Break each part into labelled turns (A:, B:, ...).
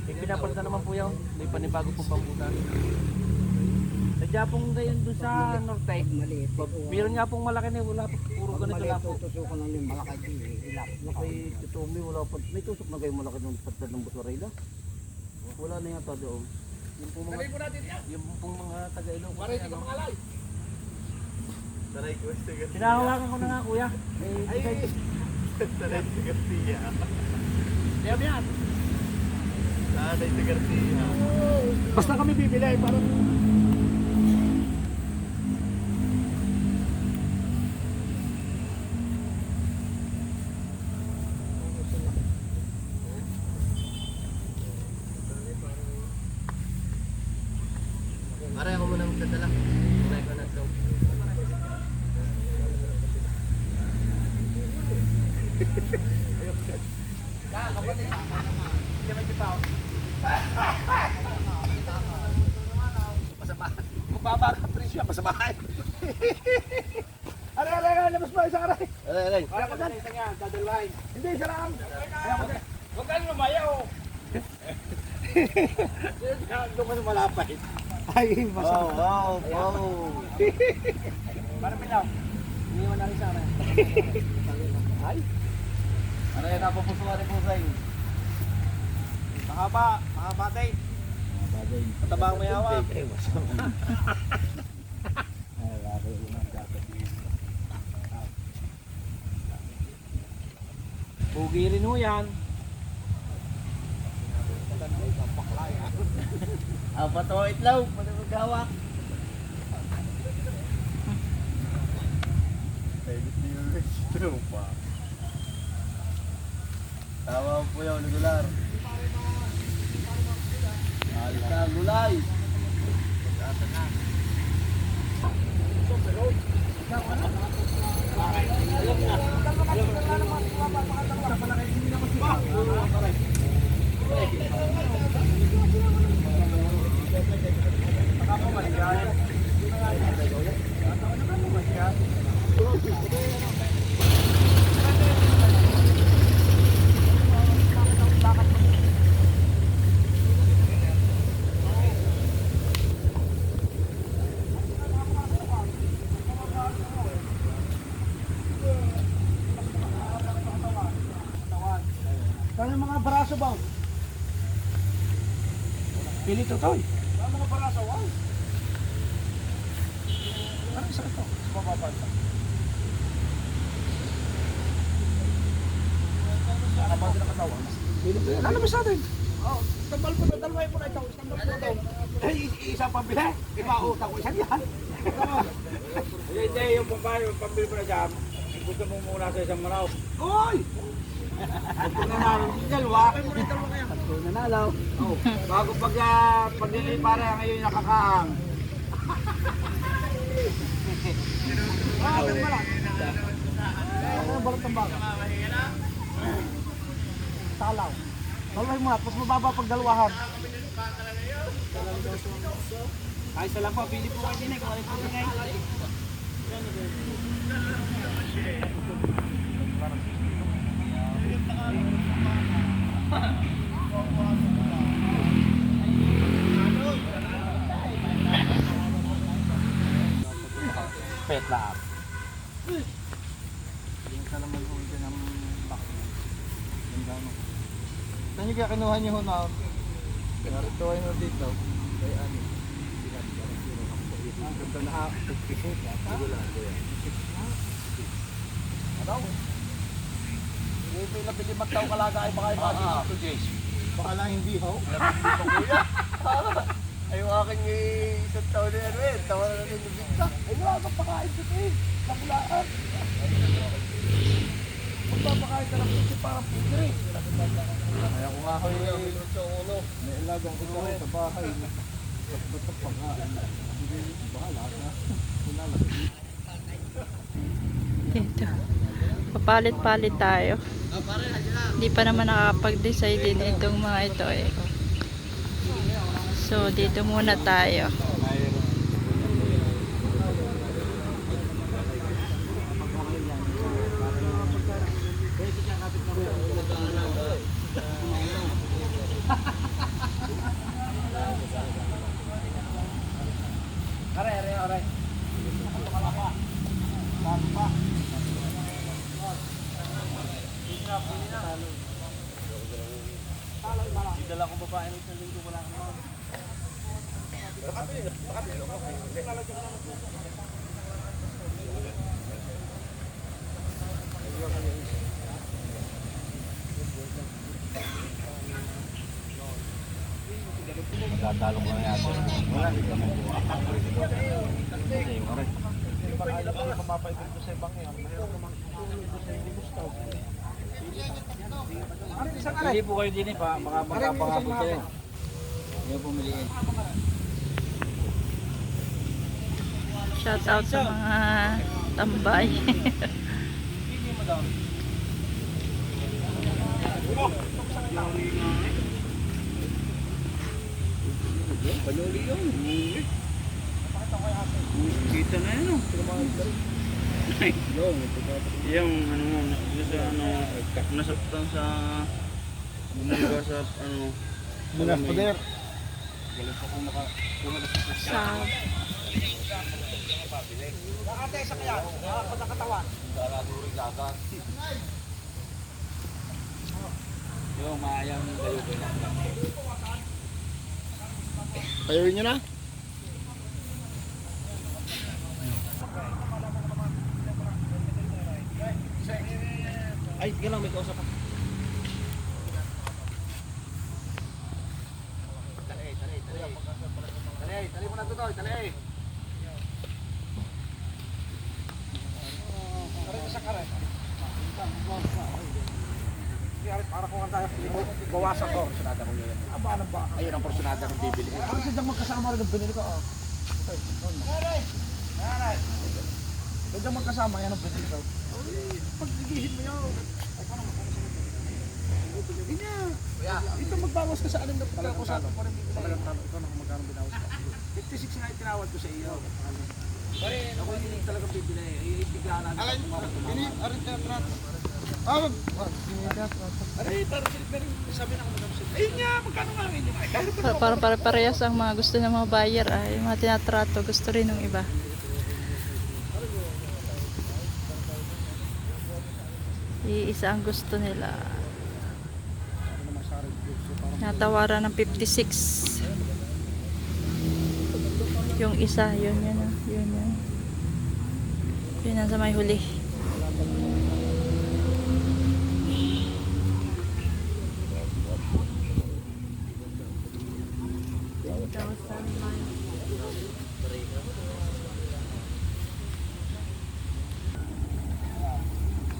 A: May pinapalitan naman po yan. May panibago pong pambutan. Sadya pong ngayon doon sa Norte.
B: Maliit.
A: Meron nga pong malaki na wala po. Puro ganito lang po.
B: Tutusukan lang yung malaki din. Ilap.
C: May tutumi, wala pa. May tusok na kayo malaki ng patad ng Busurayla. Wala na yata doon.
A: Yung pong mga, yung pong mga taga-ilong.
D: Taray ko sa Garcia.
A: Sinahawakan ko na nga kuya.
D: Ay, taray sa Garcia.
A: Diyan yan.
D: Taray sa Garcia.
C: Basta kami bibili, parang...
D: Pare ako muna magdadala. Kumain ko na ito.
C: Kung baba ka presyo, masamahan. Aray, labas mo, isang aray.
D: Aray.
C: Kaya ko dyan.
A: Dadalwahin.
C: Hindi, isa lang.
A: Huwag ka nyo mayaw.
C: Doon ka sa malapay. Ay, masama.
D: Wow.
A: Para pilaw. Iniwan na rin sa akin.
C: Ay,
D: Aray, napapusuan po sa inyo.
A: Mahaba tayo. Matabang may hawak.
C: ay, masama. Ay, laro yung mga dapat.
A: Pugi rin ho yan.
D: Apat o itlaw. Pwede maghawak. Tama po yung regular. Alis na ang gulay.
C: Kaya mga baraso ba?
A: Pili to toy.
C: Kaya mga baraso, wow. Ano isa ito? Sa bababasa. Ano ba din ang katawan? Lalabas natin. Oh, tambal po na, dalaway po na ito. Tambal po na ito. Eh, isa pambili. Ipautang ko isa yan.
A: Hindi, yung pambili mo na dyan. Gusto mo muna sa isang manaw.
C: Uy!
A: Ito na namin. Dalawa.
C: Ito nanalaw.
A: Oh, bago paglilipara ngayon nakakaang.
C: Ah, ito pala. Ano ang balot ng baga? Talaw. Dalaway mo na, tapos mababa pag dalawahan.
A: Ay, isa lang po. Pili po kayo din eh. Kung ano po ngay.
C: Pet lang.
A: Yung ka naman po dyan ang bakit. Yung gano'n.
D: Saan nyo kaya kinuha nyo ho na? Narito kayo na dito. Kaya ano?
C: Ang ganda na ako.
A: Ano? Yung pinapili magtaw kalaga ay baka yung mga dito, Jace.
D: Baka lang hindi ho.
A: Ay, yung aking isang taon na yan, eh. Tawa na rin yung bigta.
C: Ay, wala kang pakain dito eh. Nakulaan. Magpapakain ka ng pusi parang pusi rin.
D: Kaya kung ako yung
C: May ilagang ito sa bahay. Basta pakain. Hindi, bahala na. Kunalagay.
E: Dito. Papalit-palit tayo. Hindi pa naman nakakapag-decide din itong mga ito eh. So, dito muna tayo.
D: dala kong babae ng isang linggo, wala ka naman.
C: Magtatalo ko na yata. Wala, hindi ka may buha. Kasi yung rin.
D: Alam ko yung mapapaitin ko sa ibang yan. Mayroon naman tulog ko sa hindi gusto.
C: Hindi po kayo din pa, baka magkapangapot kayo. Hindi po pumiliin.
E: Shout out sa mga tambay.
C: Panuli yun. Kita na yun. Yung ano mo, sa ano, nasaktan sa bumulga sa ano.
D: Munas poder.
C: Galit po kung nakakumalas
E: Sa
A: Nakatay sa kaya, nakakatawan.
C: Daraduri dagat. Yung maayang dayo ko na.
D: Payawin nyo na. Ay, sige lang, may kausap ako.
A: Tali mo na ito, tali. Para kung ang tayo bawasan ko, porsyonada ko yun. Aba, ano ba? Ayun ang porsyonada ng bibili.
D: Ano siya magkasama rin ang binili ko? Pwede magkasama, yan ang binili ko.
A: Pag-igihin mo yun.
D: Ito magbawas ka sa alam na pagkakasama.
A: Talagang tanong, ikaw na kung magkano binawas ka.
D: 56 na itinawad ko sa iyo.
A: Ako hindi talagang bibili. Ibigla na.
D: Alam mo, arin ka trat. Ah, aray, parang sabi na ako magkakasama. Ayun nga, magkano nga rin yung
E: parang pare-parehas ang mga gusto ng mga buyer ay mga tinatrato gusto rin ng iba. Iisa ang gusto nila. Natawaran ng 56. Yung isa, yun yun. Yun ang sa may huli.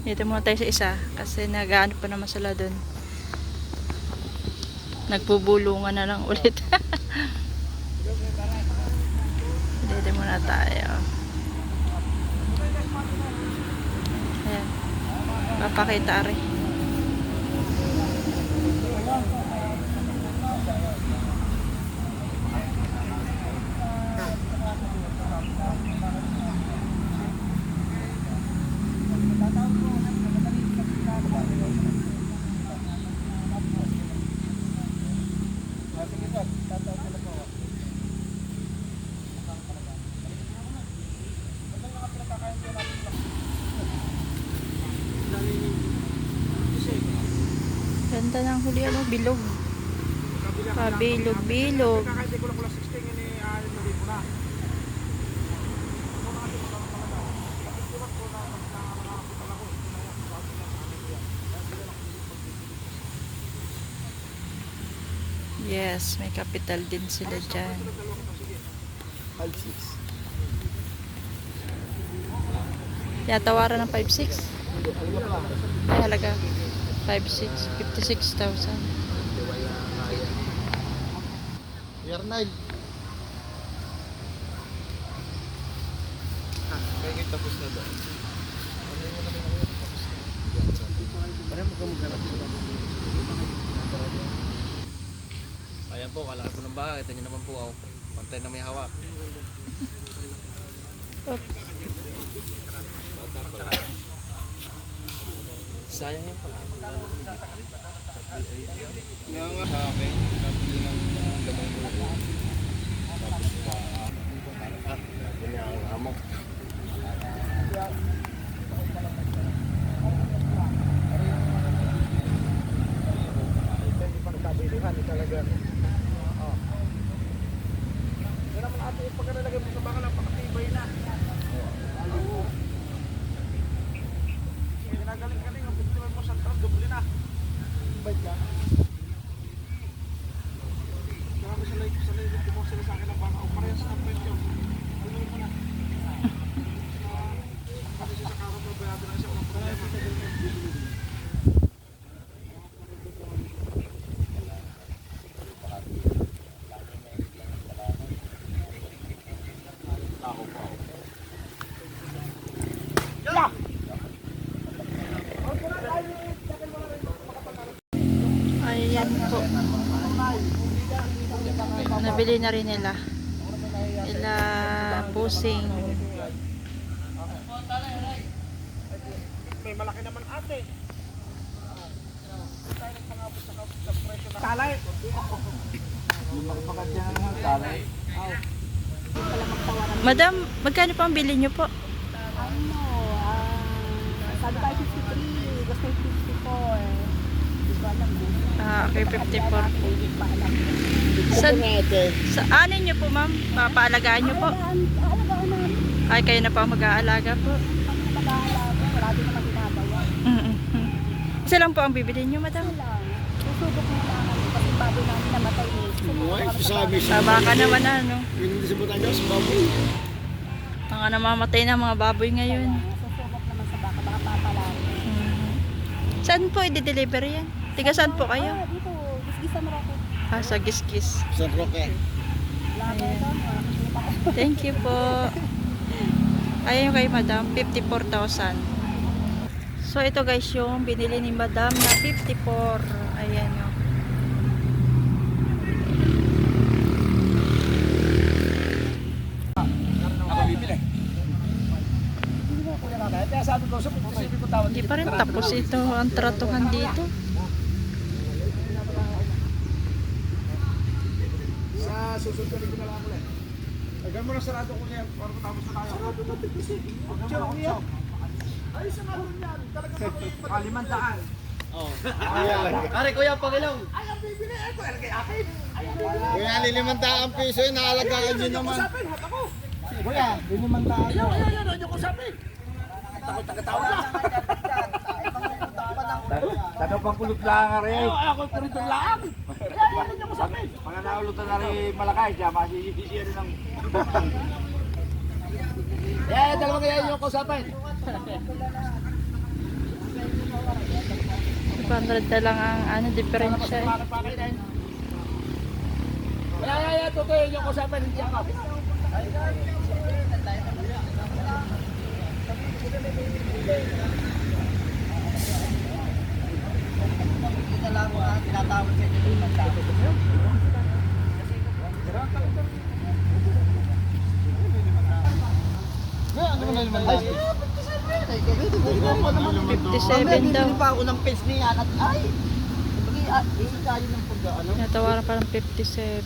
E: Dito muna tayo sa isa kasi nag-ano pa naman sila dun. Nagpubulungan na lang ulit. Dito muna tayo. Ayan. Papakita rin. Ganda ng huli, ano, bilog. Bilog.
A: Kakaintay ko lang pala 16 yun eh, mali mo na.
E: Yes, may capital din sila dyan.
D: 5-6.
E: Tinatawaran ng 5-6. Ay, halaga. 5-6. 56,000.
D: Year 9. Kaya tapos na doon.
C: Ayan po, kalaki po ng bahay. Ito nyo naman po ako. Pantay na may hawak. Sayang yun pala. Nga nga sa akin, nabili ng lamang lulo. Tapos pa, nabili ang amok.
A: Hindi pa nagkabilihan. Ito
C: talaga. Yan naman ate, pagka nalagay mo sa baka, napakatibay na. Ginagaling-galing, ang pagtuloy mo sa truck, doble na. Bait ka. Marami sa live, kumuha sila sa akin ng baka, o parehas na presyo. Tuloy mo na. Kasi siya sa karap, bayado na siya, walang problema.
E: Ayan po. Nabili na rin nila. Ila pusing.
C: May malaki naman ate. Talay.
E: Madam, magkano po ang bili nyo po?
B: Ano, sabi tayo 53, gusto yung 54. Hindi ko alam mo.
E: Ah, okay, 54 po.
B: Hindi pa alam.
E: Sa anin nyo po, ma'am? Papaalagaan nyo po?
B: Alagaan namin.
E: Ay, kayo na po ang mag-aalaga po.
B: Mag-aalaga. Marami naman ginagawa.
E: Isa lang po ang bibili nyo, madam?
B: Lang. Susubok mo lang kami. Kasi baboy namin namatay eh.
E: Baka naman ano.
C: Hindi sa Batangas, baboy.
E: Mga namamatay na mga baboy ngayon.
B: Susubok naman sa baka. Baka papalari.
E: Saan po i-deliver yan? Tiga saan po kayo?
B: Dito. Gisgisan mo ako.
E: Ah, sa Giskis.
C: San Roque.
B: Labo doon.
E: Thank you po. Ayan kay madam, 54,000. So ito guys yung binili ni madam na 54. Ayan o.
C: Ako bibili. Kaya sabi ko, sa 57 ko tawad.
E: Hindi pa rin tapos ito ang tratuhan dito.
C: Sa susunod ka rin ko na lang ulit. Agad mo na sarado ko niya para matapos na tayo. Sarado na 56. Diyan niya. Ay, sa nga doon yan. Talaga Kalimandaan. Oo.
A: Pare, kuya, Pangilong.
C: Ay, ang bibili. Ay, ko kay akin.
D: Kuya, nilimandaang piso yun, naalagaan nyo naman.
C: Kusapin, hat ako.
B: Kuya, binimandaan.
C: Ayaw, ano ko sapin. Takot taga-tawag na.
A: Tanong pang kulot lang nga rin.
C: Ako ko rin lang. Ayaw niyo ko sapin.
A: Mga naulutan na rin malakay siya, masisisiyan ng...
C: Dalawa kaya yung kusapin.
E: 200 na lang ang ano, diferensya eh.
C: Totoo yung kusapin. Hindi ako.
D: Ano mo nilimandaang?
E: 57 daw.
B: pa ako ng page niya at ay! Hindi tayo ng pag-ano.
E: Natawaran pa ng 57.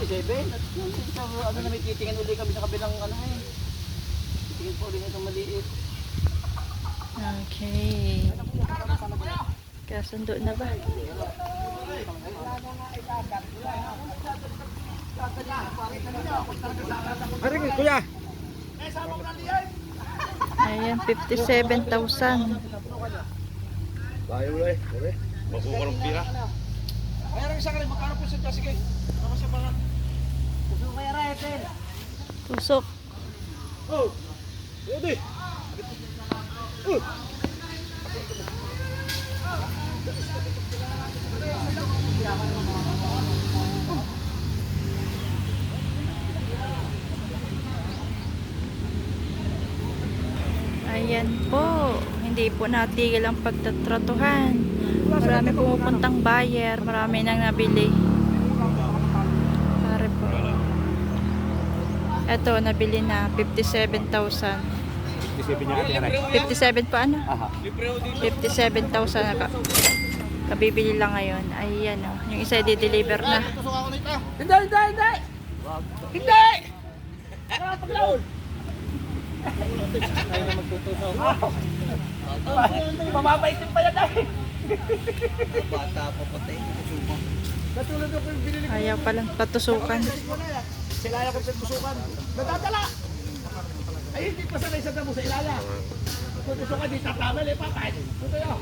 A: 57? Ano na may titingin uli kami sa kabilang ano eh. Titingin po ulit itong maliit.
E: Okay. Kasundo na ba?
C: Haring, kuya.
E: Ayan, 57,000.
C: Tayo ulit. Makukulong pira. Mayroon isa ka rin. Magkano po siya? Sige. Ako sa mga.
B: Gusto ko kaya Rafael.
E: Tusok.
C: Oh! Ready!
E: Ayan po. Hindi po natigil ang pagtatratuhan. Marami pumupuntang buyer. Marami nang nabili. Pare po. Ito, nabili na 57,000.
A: 57 niya natin rin.
E: 57 pa ano?
A: Aha.
E: 57,000 na kabibili lang ngayon. Ayan o. Yung isa di-deliver na.
D: Tusok ako nito.
C: Hindi! Hindi! Paglaon! Mamabaitin pa yan eh!
D: Bata pa patay.
C: Katulad ako yung binili ko.
E: Ayaw palang patusukan.
C: Sila ayaw ko tusukan. Nadadala. Ay, hindi pa sanay sa damo sa ilaya. Kung tusukan, di tatamel eh, papay. Ito yun.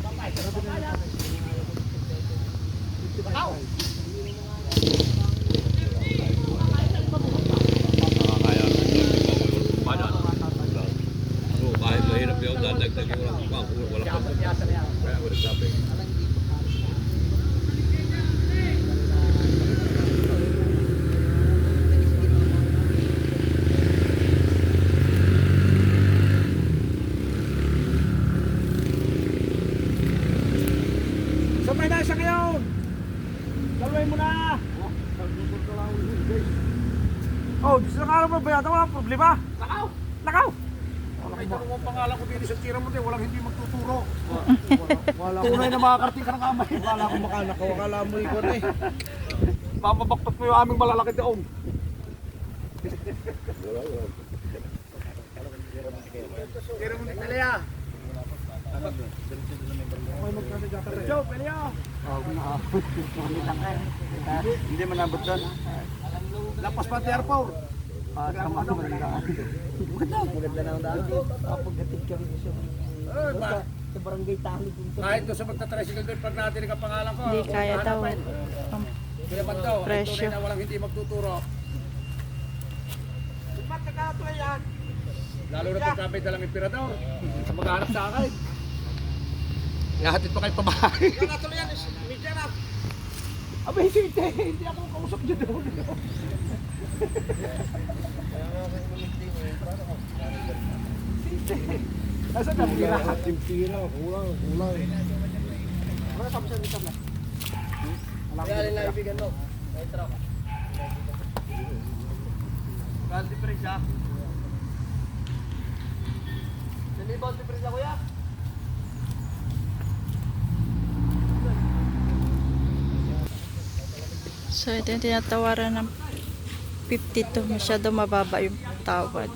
C: Papay, sarap na yan. Aw!
F: Kahit mahirap yung dadagdag yung wala pa. Kaya wala sabi.
C: Sabay na siya ngayon. Dalawin mo na. Oh, sa araw mo ba yata walang problema? Nakaw! Nakaw! Nakita mo ang pangalan ko dito sa tira mo din, walang hindi magtuturo. Tunay na makakarating ka ng kamay. Wala akong makanakaw, akala mo ikaw na eh. Papabaktot mo yung aming malalaki daong. Tira mo ni Pelea. Joe, Pelea!
D: Hindi manabot doon.
C: Lapas pa airport.
D: Maganda na ang daan. Kapagdating kami sa barangay Tali dito.
C: Kahit doon sa magta-tricycle doon, pag natin ang pangalan ko.
E: Hindi kaya daw.
C: Kaya ba daw?
E: Presyo.
C: Tunay na walang hindi magtuturo. Lalo na pag kami dalang imperador. Maghanap sa akin. Ihahatid pa kayo pabahay. Kaya natuloy yan, media na. Abay, hindi ako kausap dyan doon. Nasaan na? Tira. Tira, kulang. Ano sabi sa dito na?
D: Kaya rin naibigan mo. May truck. Ganti pa rin siya. Sinibon pa rin siya kuya.
E: So ito yung tinatawaran ng 52. Masyado mababa yung tawad.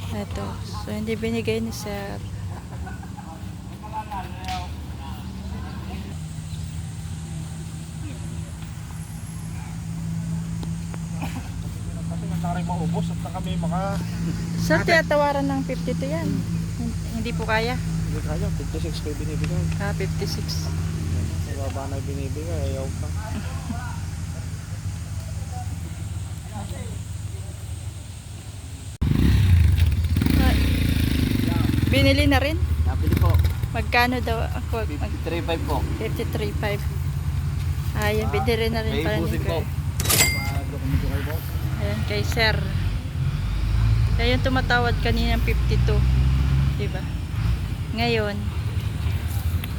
E: Ito. So hindi binigay ni sir.
C: Kasi nga tayo maubos at na kami mga...
E: Sir, tinatawaran ng 52 yan. Hindi po kaya.
C: Hindi kaya, 56 kayo binibigay.
E: 56.
C: Mababa na binibigay, ayaw pa.
E: Binili na rin?
D: Nabili po.
E: Magkano daw ako?
D: 53.5 po.
E: 53.5. Ayan, binili na rin
D: May
E: pala ni
D: ibusin po.
E: Kuya. Ayan, kay sir. Kaya yung tumatawad kanina ng 52. Diba? Ngayon,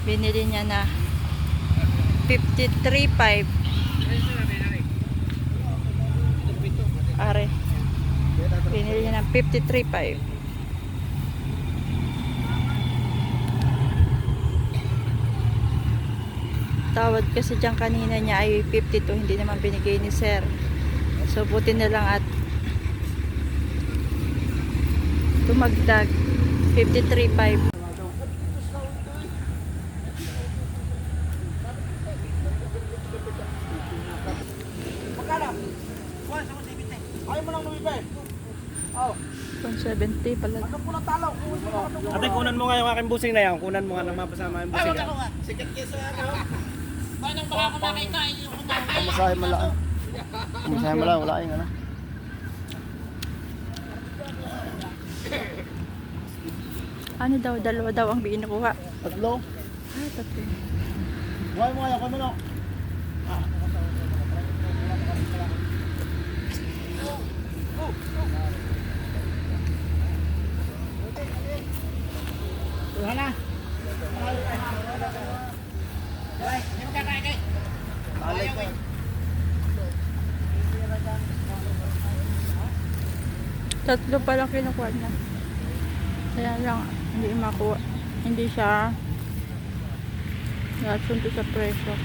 E: binili niya na 53.5. Are. Binili niya ng 53.5. Tawad kasi dyan kanina niya ay 52, hindi naman binigay ni sir. So buti na lang at tumagdag 53.5.
C: Ayaw mo lang lumipay. Oh,
E: 170 pala.
C: ano po ng talo?
D: Ate, kunan mo nga yung aking busing na yan. Kunan mo nga nang mapasama yung busing.
A: Masahe mo lang. Masahe mo lang, wala yung ano.
E: Ano daw, dalawa daw ang binukuha.
A: Tatlo.
E: Ah, tatlo.
A: Buhay mo kaya kami no.
C: Wala na.
E: Tatlo pa lang kinukuha niya. Kaya lang, hindi makuha. Hindi siya nasunto sa presyo.